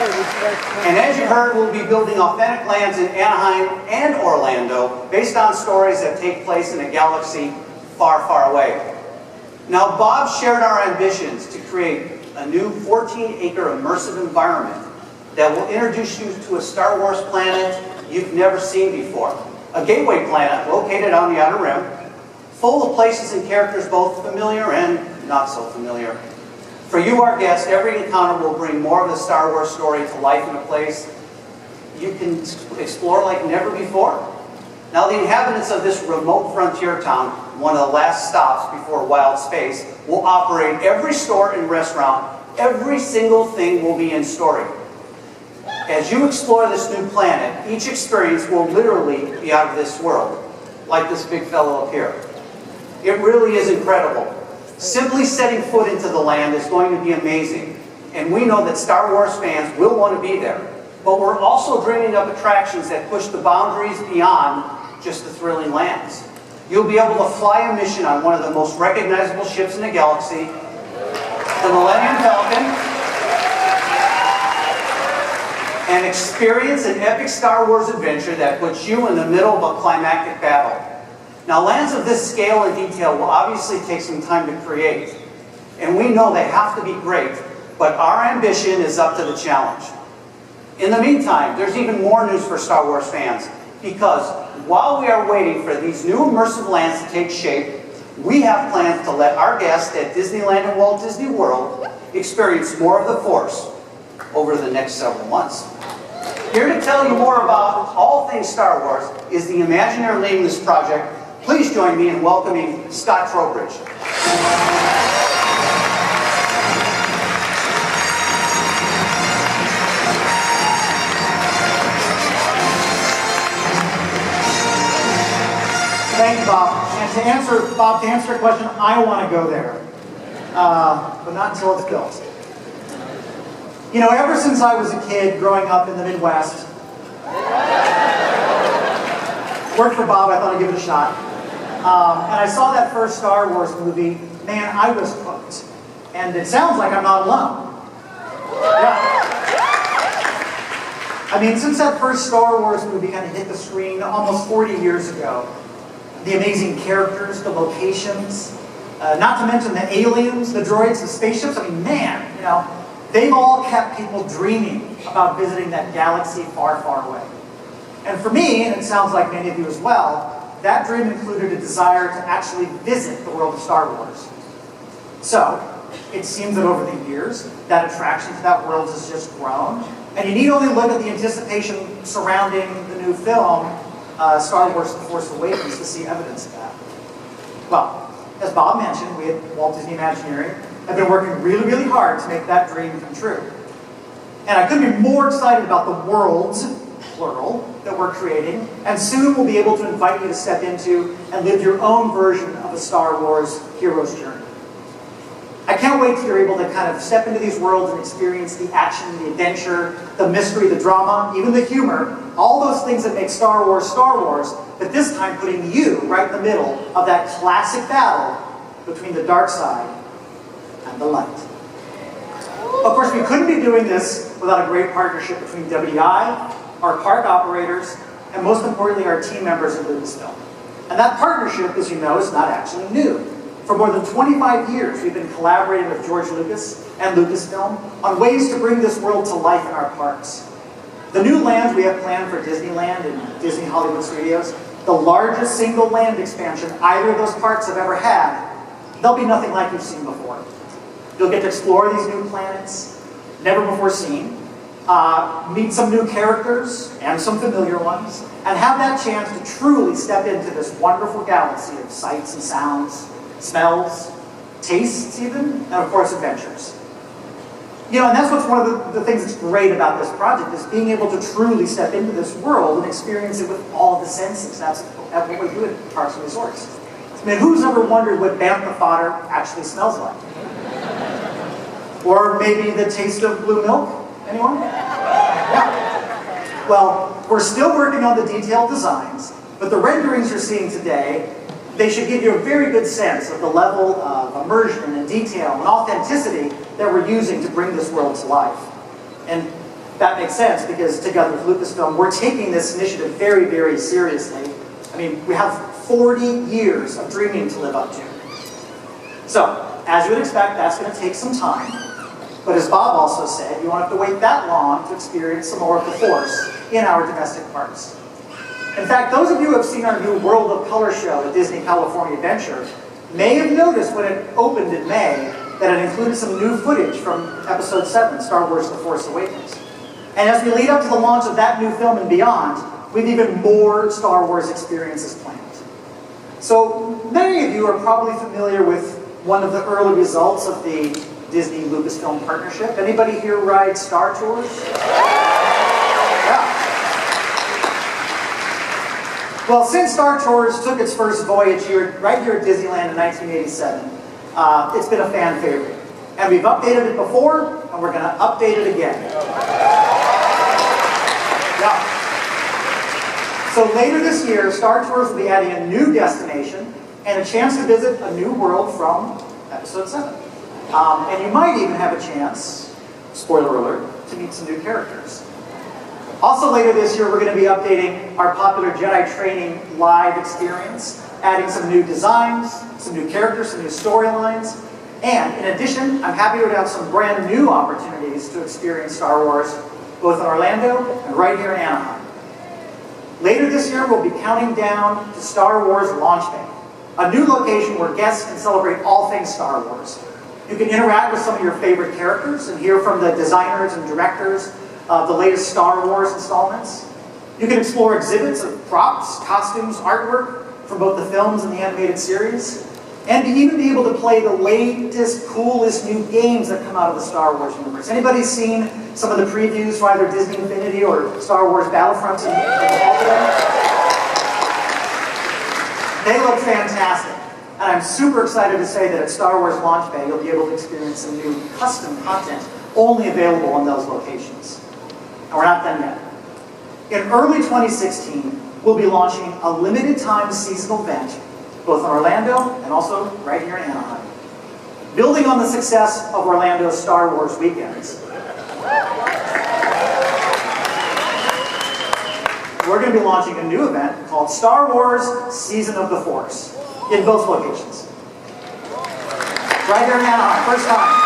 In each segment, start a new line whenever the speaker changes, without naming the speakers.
And as you heard, we'll be building authentic lands in Anaheim and Orlando based on stories that take place in a galaxy far, far away. Now, Bob shared our ambitions to create a new 14-acre immersive environment that will introduce you to a Star Wars planet you've never seen before. A gateway planet located on the Outer Rim, full of places and characters both familiar and not so familiar. For you, our guests, every encounter will bring more of the Star Wars story to life in a place you can explore like never before. Now, the inhabitants of this remote frontier town, one of the last stops before wild space, will operate every store and restaurant. Every single thing will be in story. As you explore this new planet, each experience will literally be out of this world, like this big fellow up here. It really is incredible. Simply setting foot into the land is going to be amazing, and we know that Star Wars fans will want to be there. But we're also dreaming up attractions that push the boundaries beyond just the thrilling lands. You'll be able to fly a mission on one of the most recognizable ships in the galaxy, the Millennium Falcon, and experience an epic Star Wars adventure that puts you in the middle of a climactic battle. Now, lands of this scale and detail will obviously take some time to create, and we know they have to be great, but our ambition is up to the challenge. In the meantime, there's even more news for Star Wars fans, because while we are waiting for these new immersive lands to take shape, we have plans to let our guests at Disneyland and Walt Disney World experience more of the Force over the next several months. Here to tell you more about all things Star Wars is the Imagineer leading this project. Please join me in welcoming Scott Trowbridge.
Thank you, Bob. And to answer your question, I want to go there, but not until it's built. You know, ever since I was a kid growing up in the Midwest, worked for Bob, I thought I'd give it a shot. And I saw that first Star Wars movie, man, I was hooked. And it sounds like I'm not alone. Yeah. I mean, since that first Star Wars movie kind of hit the screen almost 40 years ago, the amazing characters, the locations, not to mention the aliens, the droids, the spaceships, I mean, man, you know, they've all kept people dreaming about visiting that galaxy far, far away. And for me, and it sounds like many of you as well, that dream included a desire to actually visit the world of Star Wars. So, it seems that over the years, that attraction to that world has just grown. And you need only look at the anticipation surrounding the new film, Star Wars The Force Awakens, to see evidence of that. Well, as Bob mentioned, we at Walt Disney Imagineering have been working really, really hard to make that dream come true. And I couldn't be more excited about the worlds, plural, that we're creating, and soon we'll be able to invite you to step into and live your own version of a Star Wars hero's journey. I can't wait till you're able to kind of step into these worlds and experience the action, the adventure, the mystery, the drama, even the humor, all those things that make Star Wars, but this time putting you right in the middle of that classic battle between the dark side and the light. Of course, we couldn't be doing this without a great partnership between WDI, our park operators, and most importantly, our team members at Lucasfilm. And that partnership, as you know, is not actually new. For more than 25 years, we've been collaborating with George Lucas and Lucasfilm on ways to bring this world to life in our parks. The new lands we have planned for Disneyland and Disney Hollywood Studios, the largest single land expansion either of those parks have ever had, they'll be nothing like you've seen before. You'll get to explore these new planets, never before seen, meet some new characters and some familiar ones, and have that chance to truly step into this wonderful galaxy of sights and sounds, smells, tastes even, and of course adventures. You know, and that's what's one of the things that's great about this project, is being able to truly step into this world and experience it with all the senses. That's what we do at Parks and Resorts. I mean, who's ever wondered what bantha fodder actually smells like? Or maybe the taste of blue milk? Anyone? Yeah. Well, we're still working on the detailed designs, but the renderings you're seeing today, they should give you a very good sense of the level of immersion and detail and authenticity that we're using to bring this world to life. And That makes sense because together with Lucasfilm, we're taking this initiative very, very seriously. I mean, we have 40 years of dreaming to live up to. So, as you would expect, that's going to take some time. But as Bob also said, you won't have to wait that long to experience some more of the Force in our domestic parks. In fact, those of you who have seen our new World of Color show at Disney California Adventure may have noticed when it opened in May that it included some new footage from Episode 7, Star Wars The Force Awakens. And as we lead up to the launch of that new film and beyond, we have even more Star Wars experiences planned. So many of you are probably familiar with one of the early results of the Disney-Lucasfilm partnership. Anybody here ride Star Tours? Yeah. Well, since Star Tours took its first voyage right here at Disneyland in 1987, it's been a fan favorite. And we've updated it before, and we're going to update it again. Yeah. So later this year, Star Tours will be adding a new destination and a chance to visit a new world from Episode 7. And you might even have a chance, spoiler alert, to meet some new characters. Also later this year, we're going to be updating our popular Jedi training live experience, adding some new designs, some new characters, some new storylines. And in addition, I'm happy to announce some brand new opportunities to experience Star Wars, both in Orlando and right here in Anaheim. Later this year, we'll be counting down to Star Wars Launch Bay, a new location where guests can celebrate all things Star Wars. You can interact with some of your favorite characters and hear from the designers and directors of the latest Star Wars installments. You can explore exhibits of props, costumes, artwork from both the films and the animated series. And to even be able to play the latest, coolest new games that come out of the Star Wars universe. Anybody seen some of the previews for either Disney Infinity or Star Wars Battlefront in the hall today? They look fantastic. And I'm super excited to say that at Star Wars Launch Bay, you'll be able to experience some new custom content only available in those locations. And we're not done yet. In early 2016, we'll be launching a limited time seasonal event both in Orlando and also right here in Anaheim. Building on the success of Orlando's Star Wars weekends, we're going to be launching a new event called Star Wars Season of the Force in both locations. Right here in Anaheim, first time.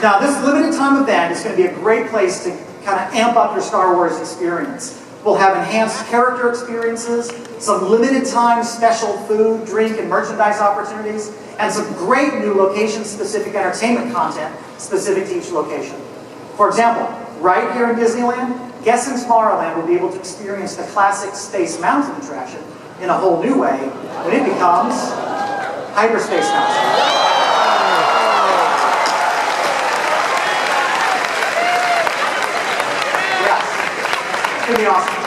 Now, this limited time event is going to be a great place to kind of amp up your Star Wars experience. We'll have enhanced character experiences, some limited time special food, drink, and merchandise opportunities, and some great new location-specific entertainment content specific to each location. For example, right here in Disneyland, guests in Tomorrowland will be able to experience the classic Space Mountain attraction in a whole new way when it becomes Hyperspace Mountain. It's going to be awesome.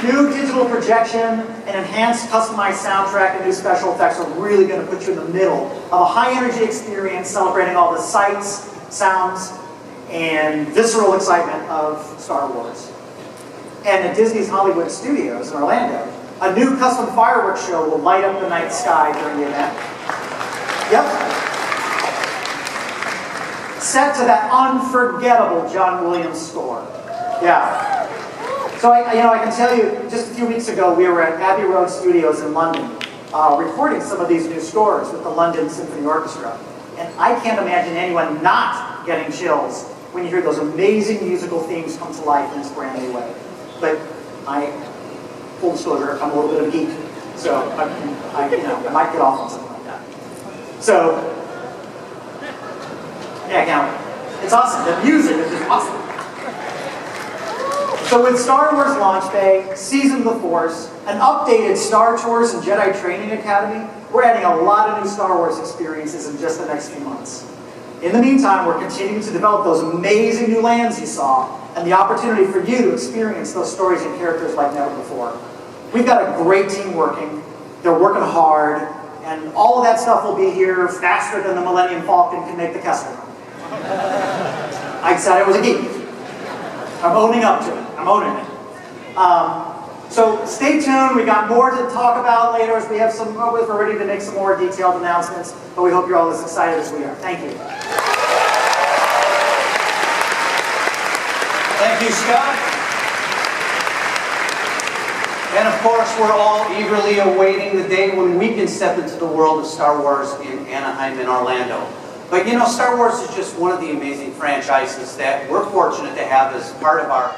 New digital projection, an enhanced customized soundtrack, and new special effects are really going to put you in the middle of a high-energy experience celebrating all the sights, sounds, and visceral excitement of Star Wars. And at Disney's Hollywood Studios in Orlando, a new custom fireworks show will light up the night sky during the event. Yep. Set to that unforgettable John Williams score. Yeah. So I can tell you, just a few weeks ago, we were at Abbey Road Studios in London, recording some of these new scores with the London Symphony Orchestra. And I can't imagine anyone not getting chills when you hear those amazing musical themes come to life in this brand new way. But full disclosure, I'm a little bit of a geek, so I might get off on something like that. So, yeah, it's awesome. The music is just awesome. So with Star Wars Launch Bay, Season of the Force, an updated Star Tours and Jedi Training Academy, we're adding a lot of new Star Wars experiences in just the next few months. In the meantime, we're continuing to develop those amazing new lands you saw, and the opportunity for you to experience those stories and characters like never before. We've got a great team working. They're working hard, and all of that stuff will be here faster than the Millennium Falcon can make the Kessel Run. I said I was a geek. I'm owning up to it. I'm owning it. So stay tuned. We got more to talk about later as we have we're ready to make some more detailed announcements, but we hope you're all as excited as we are. Thank you.
Thank you, Scott. And of course, we're all eagerly awaiting the day when we can step into the world of Star Wars in Anaheim and Orlando. But you know, Star Wars is just one of the amazing franchises that we're fortunate to have as part of our